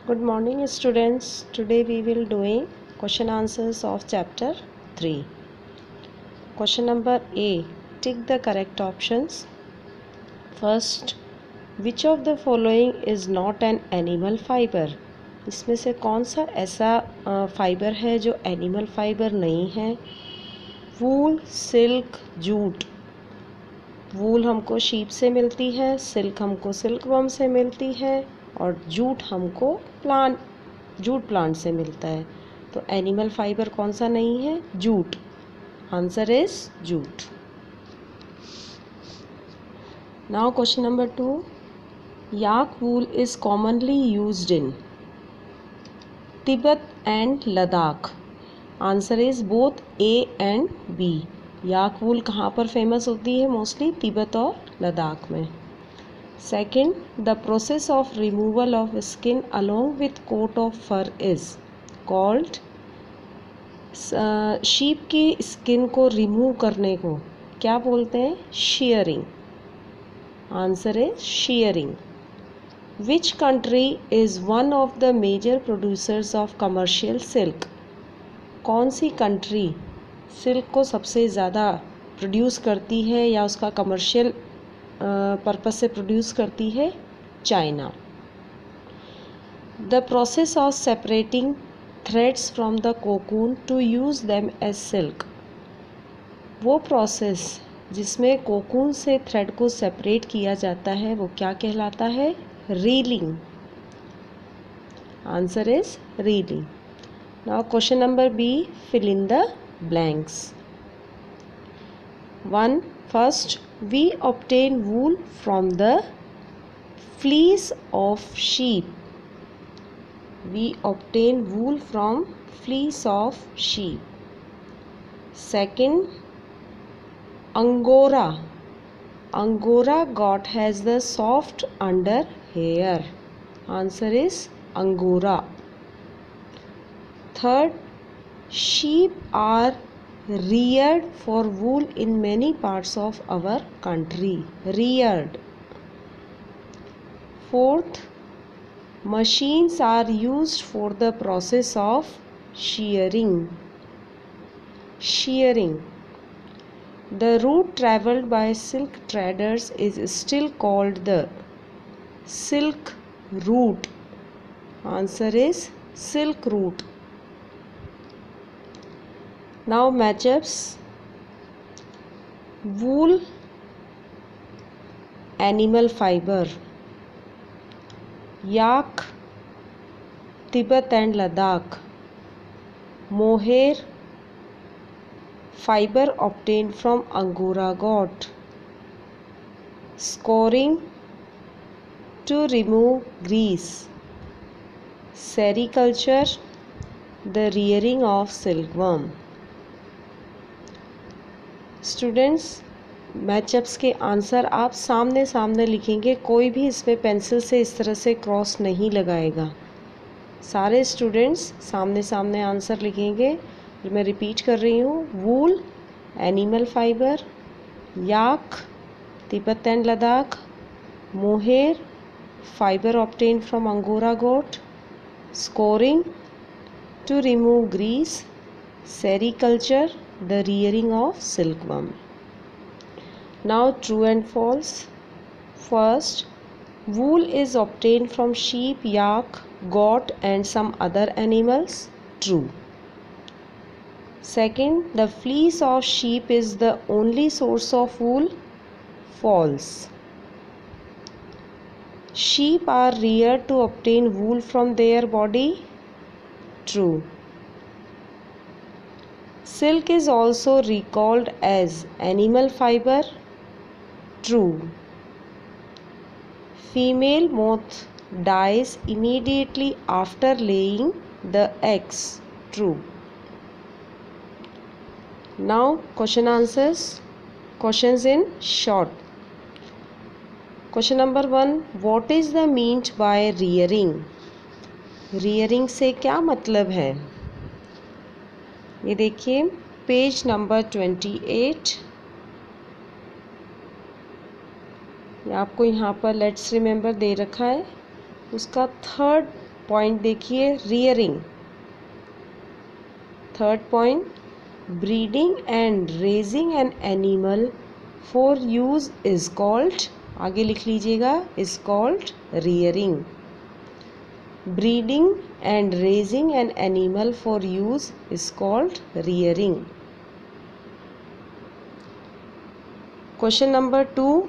Good morning students. Today we will doing question answers of chapter 3. Question number A. Tick the correct options. First, which of the following is not an animal fiber? इसमें से कौन सा ऐसा fibre है जो animal fibre नहीं है? वूल, silk, jute. वूल हमको शीप से मिलती है, सिल्क हमको सिल्कवर्म से मिलती है और जूट हमको जूट प्लांट से मिलता है. तो एनिमल फाइबर कौन सा नहीं है? Jute. Answer is jute. Now question number 2. Yak wool is commonly used in Tibet and Ladakh. Answer is both A and B. Yak wool कहाँ पर फेमस होती है? मोस्टली तिब्बत और लद्दाख में. Second, the process of removal of skin along with coat of fur is called. Sheep की skin को remove करने को क्या बोलते हैं? Shearing. Answer is shearing. Which country is one of the major producers of commercial silk. कौन सी country silk को सबसे ज़्यादा प्रोड्यूस करती है या उसका कमर्शियल पर्पस से प्रोड्यूस करती है? China. The process of separating threads from the cocoon to use them as silk. वो प्रोसेस जिसमें कोकून से थ्रेड को सेपरेट किया जाता है वो क्या कहलाता है? Reeling. Answer is reeling. Now question number B. Fill in the blanks. 1. First, we obtain wool from the fleece of sheep. We obtain wool from fleece of sheep. Second, Angora. Angora goat has the soft under hair. Answer is Angora. Third, sheep are reared for wool in many parts of our country. Reared. Fourth, machines are used for the process of shearing. Shearing. The route travelled by silk traders is still called the silk route. Answer is silk route. Now matchups. Wool, animal fiber. Yak, Tibet and Ladakh. Mohair, fiber obtained from Angora goat. Scoring, to remove grease. Sericulture, the rearing of silkworm. Students, matchups के answer आप सामने सामने लिखेंगे. कोई भी इसमें pencil से इस तरह से क्रॉस नहीं लगाएगा. सारे स्टूडेंट्स सामने सामने आंसर लिखेंगे. मैं रिपीट कर रही हूँ. Wool, animal fibre. Yak, Tibet and Ladakh. Mohair, fibre obtained from angora goat. Scouring, to remove grease. Sericulture, the rearing of silkworm. Now true and false. First, wool is obtained from sheep, yak, goat and some other animals. True. Second, the fleece of sheep is the only source of wool. False. Sheep are reared to obtain wool from their body. True. Silk is also recalled as animal fiber. True. Female moth dies immediately after laying the eggs. True. Now question answers. Questions in short. Question number 1. What is the meant by rearing? Rearing से क्या मतलब है? ये देखिए page number 28. आपको यहाँ पर let's remember they रखा है. उसका थर्ड पॉइंट देखिए, rearing. Third point, breeding and raising an animal for use is called, आगे लिख लीजिएगा, is called rearing. Breeding and raising an animal for use is called rearing. Question number 2,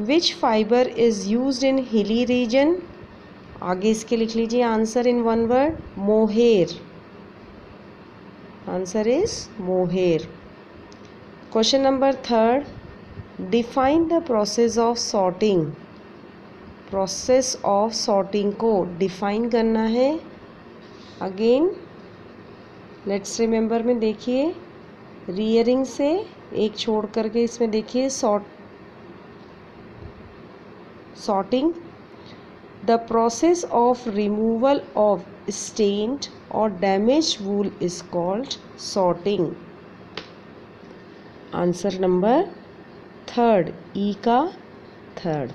which fibre is used in hilly region, आगे इसके लिख लीजिए answer in one word, mohair. Answer is mohair. Question number 3, define the process of sorting. Process of sorting को define करना है। Again let's remember में देखिए, rearing से एक छोड़ करके इसमें देखिए sorting, the process of removal of stained और damaged wool is called sorting. Answer number 3, E का third.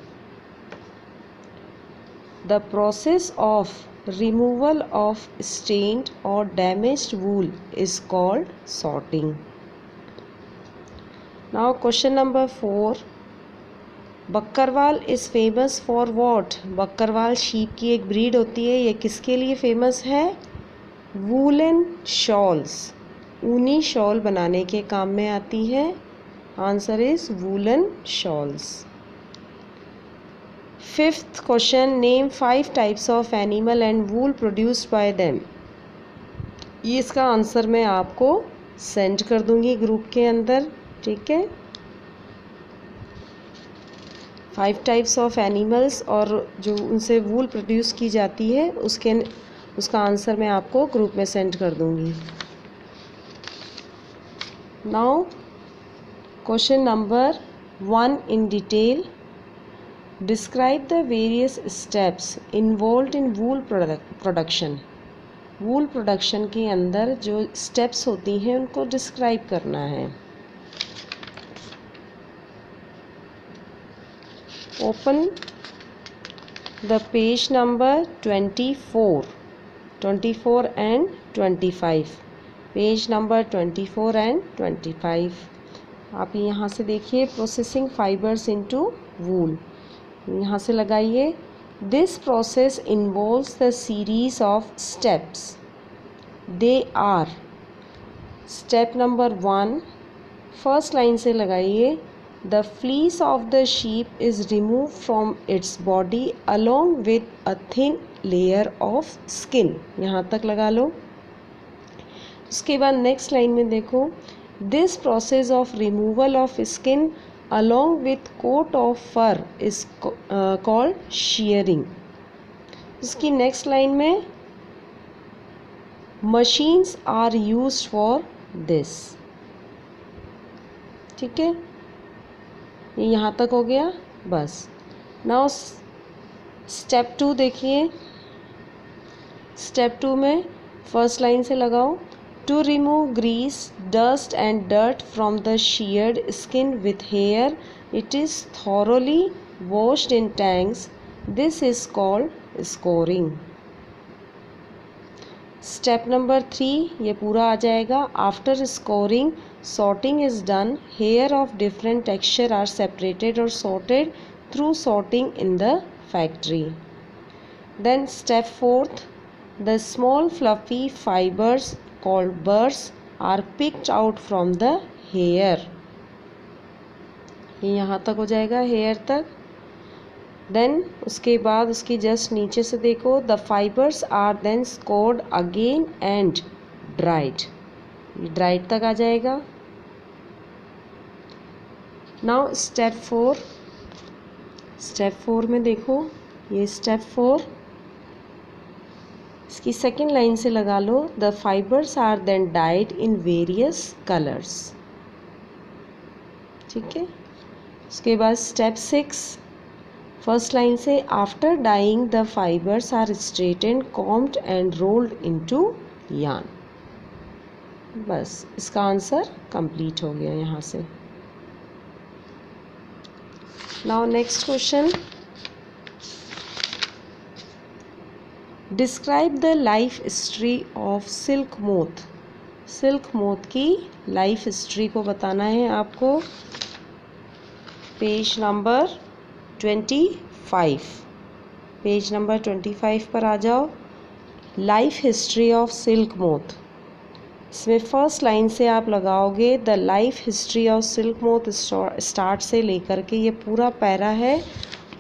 The process of removal of stained और damaged wool is called sorting. Now question number 4, Bakarwal is famous for what. Bakarwal sheep की एक breed होती है, ये किसके लिए फेमस है, वूलन शॉल्स, ऊनी शॉल बनाने के काम में आती है। Answer is woollen shawls. Fifth question, name 5 types of animal and wool produced by them. ये इसका आंसर मैं आपको सेंड कर दूंगी ग्रुप के अंदर, ठीक है। 5 टाइप्स ऑफ एनिमल्स और जो उनसे वूल प्रोड्यूस की जाती है उसका आंसर मैं आपको ग्रुप में सेंड कर दूंगी। Now question number 1 in detail, describe the various steps involved in wool production. Wool production के अंदर जो स्टेप्स होती हैं उनको डिस्क्राइब करना है। Open the page number 24 and 25, page number 24 and 25। आप यहाँ से देखिए, प्रोसेसिंग फाइबर्स इनटू वूल, यहाँ से लगाइए। This process involves the series of steps, they are, step number 1, first line से लगाइए, the fleece of the sheep is remove from its body along with a thin layer of skin, यहाँ तक लगा लो। उसके बाद नेक्स्ट लाइन में देखो, this process of removal of skin along with coat of fur is called shearing। इसकी next line में, machines are used for this, ठीक है, ये यहाँ तक हो गया बस। नाउ स्टेप 2 देखिए, स्टेप 2 में फर्स्ट लाइन से लगाओ, to remove grease, dust and dirt from the sheared skin with hair, it is thoroughly washed in tanks. This is called scoring. Step number 3, ये पूरा आ जाएगा। After scoring, sorting is done. Hair of different texture are separated or sorted through sorting in the factory. Then step 4, the small fluffy fibers called burrs are picked out from the hair। ये यहाँ तक हो जाएगा, hair तक। Then उसके बाद उसकी just नीचे से देखो, the fibres are then scoured again and dried, ये ड्राइड तक आ जाएगा। नाउ स्टेप 4 में देखो, ये स्टेप 4, इसकी सेकेंड लाइन से लगा लो, the fibres are then dyed in various colours, ठीक है। उसके बाद स्टेप 6, फर्स्ट लाइन से, after dyeing the fibres are straightened, combed and rolled into yarn. बस इसका आंसर कंप्लीट हो गया यहाँ से। Now next question, describe the life history of silk moth. Silk moth की लाइफ हिस्ट्री को बताना है आपको। पेज नंबर 25, पेज नंबर 25 पर आ जाओ। Life history of silk moth, इसमें फर्स्ट लाइन से आप लगाओगे the life history of silk moth start से लेकर के ये पूरा पैरा है।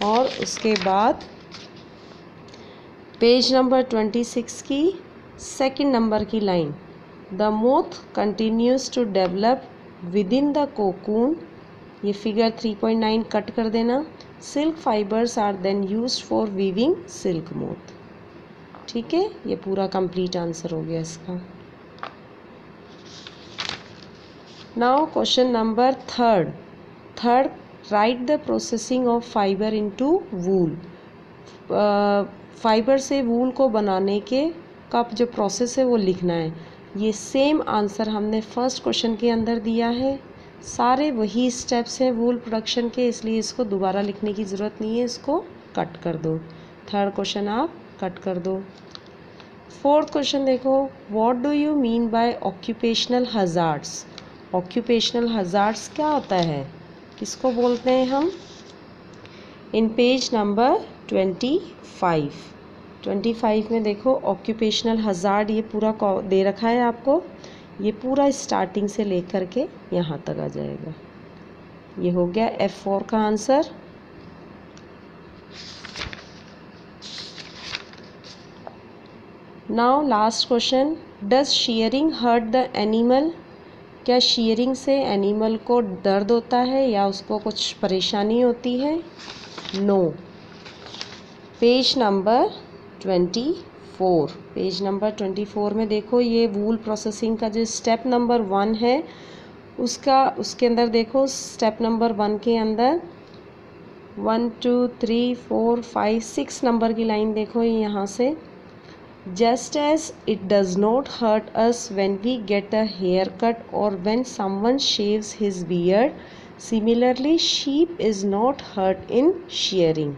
और उसके बाद पेज नंबर 26 की सेकंड नंबर की line, the moth continues to develop within the cocoon, ये फिगर 3.9 कट कर देना। Silk fibres are then used for weaving silk moth. ठीक है, ये पूरा कंप्लीट आंसर हो गया इसका। Now question number third, write the processing of fibre into wool. Fibre से वूल को बनाने के का जो प्रोसेस है वो लिखना है। ये सेम आंसर हमने फर्स्ट क्वेश्चन के अंदर दिया है, सारे वही स्टेप्स हैं वूल प्रोडक्शन के, इसलिए इसको दोबारा लिखने की ज़रूरत नहीं है, इसको कट कर दो। थर्ड क्वेश्चन आप कट कर दो। फोर्थ क्वेश्चन देखो, what do you mean by occupational hazards. Occupational hazards क्या होता है, किसको बोलते हैं हम। इन पेज नंबर 25 में देखो ऑक्यूपेशनल हजार्ड ये पूरा दे रखा है आपको। ये पूरा स्टार्टिंग से लेकर के यहाँ तक आ जाएगा। ये हो गया F4 का answer. Now last question, does shearing hurt the animal. क्या शेयरिंग से एनिमल को दर्द होता है या उसको कुछ परेशानी होती है। No. Page number 24, page number 24 में देखो ये वूल प्रोसेसिंग का जो स्टेप नंबर 1 है उसके अंदर देखो स्टेप नंबर 1 के अंदर 1 2 3 4 5 6 नंबर की लाइन देखो यहाँ से, just as it does not hurt us when we get a haircut or when someone shaves his beard, similarly sheep is not hurt in shearing।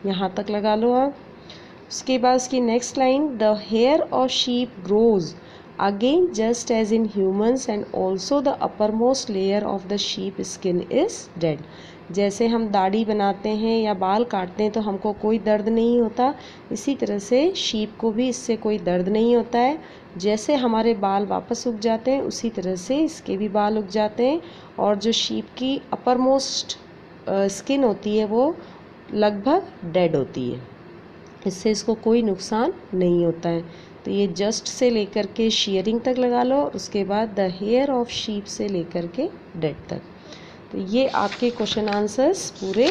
यहाँ तक लगा लो आप। उसके बाद उसकी next line, the hair of sheep grows again just as in humans and also the uppermost layer of the sheep skin is dead. जैसे हम दाढ़ी बनाते हैं या बाल काटते हैं तो हमको कोई दर्द नहीं होता, इसी तरह से शीप को भी इससे कोई दर्द नहीं होता है। जैसे हमारे बाल वापस उग जाते हैं उसी तरह से इसके भी बाल उग जाते हैं, और जो शीप की अपर मोस्ट स्किन होती है वो लगभग डेड होती है, इससे इसको कोई नुकसान नहीं होता है। तो ये जस्ट से लेकर के शेयरिंग तक लगा लो, उसके बाद द हेयर ऑफ शीप से लेकर के डेड तक। तो ये आपके क्वेश्चन आंसर्स पूरे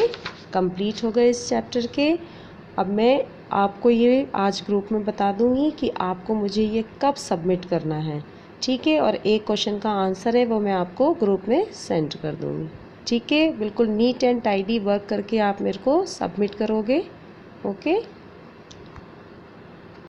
कंप्लीट हो गए इस चैप्टर के। अब मैं आपको ये आज ग्रुप में बता दूंगी कि आपको मुझे ये कब सबमिट करना है, ठीक है। और एक क्वेश्चन का आंसर है वो मैं आपको ग्रुप में सेंड कर दूंगी, ठीक है। बिल्कुल नीट एंड टाइडी वर्क करके आप मेरे को सबमिट करोगे, ओके।